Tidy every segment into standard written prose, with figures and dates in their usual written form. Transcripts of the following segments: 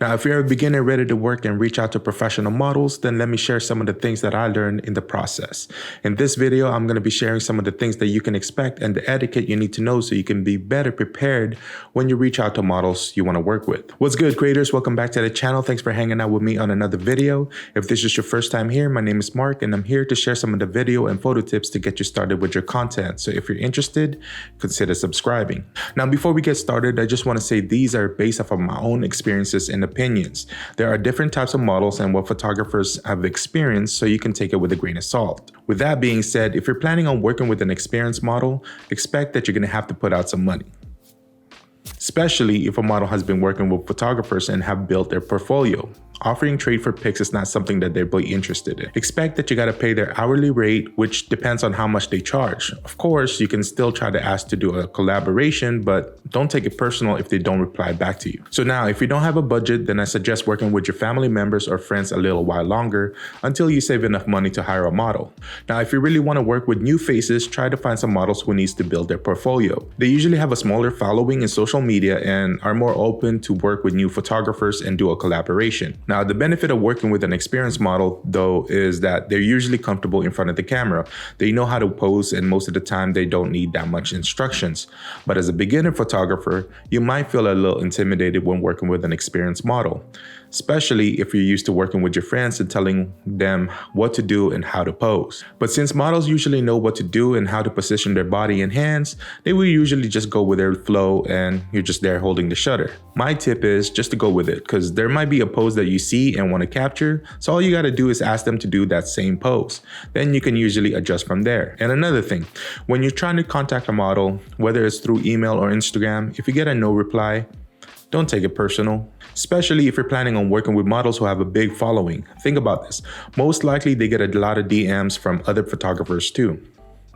Now, if you're a beginner ready to work and reach out to professional models, then let me share some of the things that I learned in the process. In this video, I'm going to be sharing some of the things that you can expect and the etiquette you need to know so you can be better prepared when you reach out to models you want to work with. What's good, creators? Welcome back to the channel. Thanks for hanging out with me on another video. If this is your first time here, my name is Mark and I'm here to share some of the video and photo tips to get you started with your content. So if you're interested, consider subscribing. Now, before we get started, I just want to say these are based off of my own experiences and opinions. There are different types of models and what photographers have experienced, so you can take it with a grain of salt. With that being said, if you're planning on working with an experienced model, expect that you're going to have to put out some money, especially if a model has been working with photographers and have built their portfolio. Offering trade for pics is not something that they're really interested in. Expect that you got to pay their hourly rate, which depends on how much they charge. Of course, you can still try to ask to do a collaboration, but don't take it personal if they don't reply back to you. So now, if you don't have a budget, then I suggest working with your family members or friends a little while longer until you save enough money to hire a model. Now, if you really want to work with new faces, try to find some models who needs to build their portfolio. They usually have a smaller following in social media and are more open to work with new photographers and do a collaboration. Now, the benefit of working with an experienced model, though, is that they're usually comfortable in front of the camera. They know how to pose, and most of the time they don't need that much instructions. But as a beginner photographer, you might feel a little intimidated when working with an experienced model, especially if you're used to working with your friends and telling them what to do and how to pose. But since models usually know what to do and how to position their body and hands, they will usually just go with their flow and you're just there holding the shutter. My tip is just to go with it, because there might be a pose that you see and want to capture, so all you got to do is ask them to do that same pose. Then you can usually adjust from there. And another thing, when you're trying to contact a model, whether it's through email or Instagram, if you get a no reply, don't take it personal, especially if you're planning on working with models who have a big following. Think about this. Most likely they get a lot of DMs from other photographers too.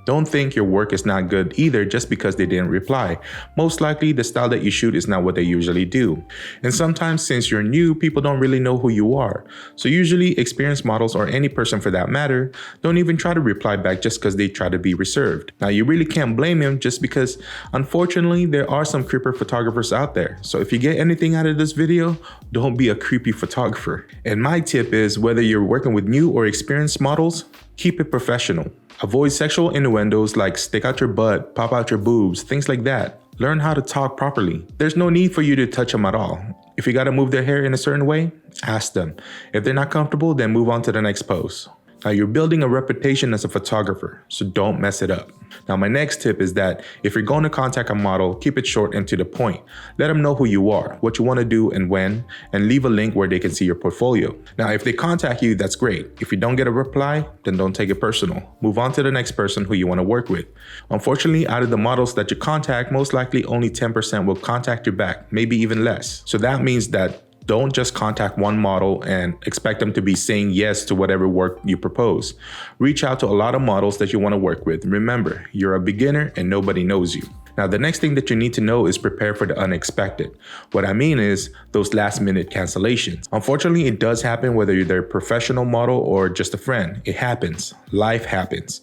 Don't think your work is not good either just because they didn't reply. Most likely the style that you shoot is not what they usually do. And sometimes since you're new, people don't really know who you are. So usually experienced models, or any person for that matter, don't even try to reply back just because they try to be reserved. Now, you really can't blame them, just because unfortunately there are some creeper photographers out there. So if you get anything out of this video, don't be a creepy photographer. And my tip is, whether you're working with new or experienced models, keep it professional. Avoid sexual innuendos like stick out your butt, pop out your boobs, things like that. Learn how to talk properly. There's no need for you to touch them at all. If you gotta move their hair in a certain way, ask them. If they're not comfortable, then move on to the next pose. Now, you're building a reputation as a photographer, so don't mess it up. Now, my next tip is that if you're going to contact a model, keep it short and to the point. Let them know who you are, what you want to do and when, and leave a link where they can see your portfolio. Now, if they contact you, that's great. If you don't get a reply, then don't take it personal. Move on to the next person who you want to work with. Unfortunately, out of the models that you contact, most likely only 10% will contact you back, maybe even less. So that means that don't just contact one model and expect them to be saying yes to whatever work you propose. Reach out to a lot of models that you want to work with. Remember, you're a beginner and nobody knows you. Now, the next thing that you need to know is prepare for the unexpected. What I mean is those last minute cancellations. Unfortunately, it does happen whether you're a professional model or just a friend. It happens. Life happens.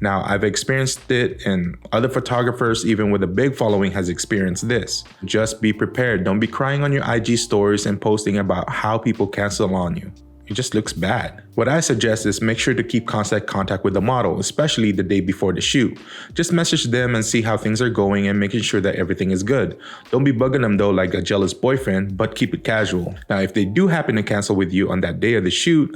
Now, I've experienced it, and other photographers, even with a big following, has experienced this. Just be prepared. Don't be crying on your IG stories and posting about how people cancel on you. It just looks bad. What I suggest is make sure to keep constant contact with the model, especially the day before the shoot. Just message them and see how things are going and making sure that everything is good. Don't be bugging them though like a jealous boyfriend, but keep it casual. Now, if they do happen to cancel with you on that day of the shoot,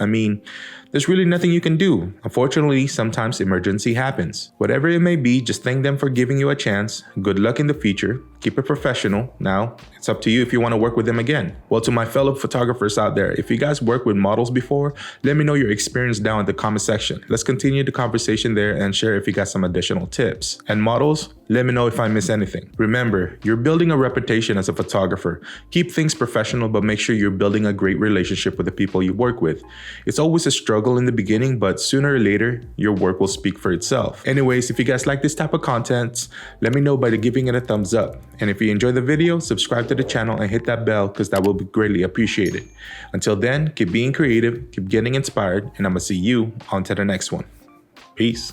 there's really nothing you can do. Unfortunately, sometimes emergency happens. Whatever it may be, just thank them for giving you a chance. Good luck in the future. Keep it professional. Now, it's up to you if you want to work with them again. Well, to my fellow photographers out there, if you guys worked with models before, let me know your experience down in the comment section. Let's continue the conversation there and share if you got some additional tips. And models, let me know if I miss anything. Remember, you're building a reputation as a photographer. Keep things professional, but make sure you're building a great relationship with the people you work with. It's always a struggle in the beginning, but sooner or later, your work will speak for itself. Anyways, if you guys like this type of content, let me know by giving it a thumbs up. And if you enjoyed the video, subscribe to the channel and hit that bell, because that will be greatly appreciated. Until then, keep being creative, keep getting inspired, and I'm gonna see you on to the next one. Peace.